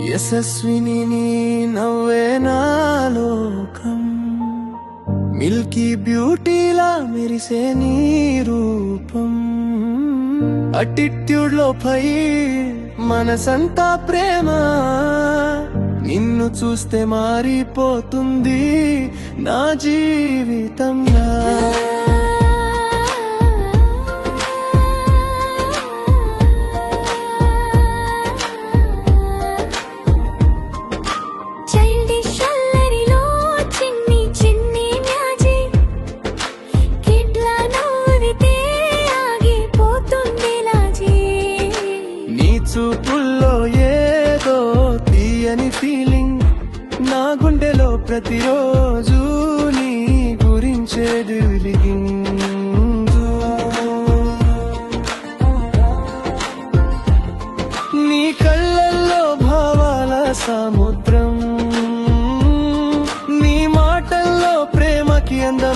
యశస్విని నీ నవ్వే నా లోకం, మిల్కీ బ్యూటీలా మెరిసే నీ రూపం, అటిట్యూడ్ లో పై మనసంతా ప్రేమ, నిన్ను చూస్తే మారిపోతుంది నా జీవితంగా. చూపుల్లో ఏదో తీయని ఫీలింగ్, నా గుండెలో ప్రతిరోజు నీ గురించే వెలిగించు. నీ కళ్ళల్లో భావాల సముద్రం, నీ మాటల్లో ప్రేమకి అంద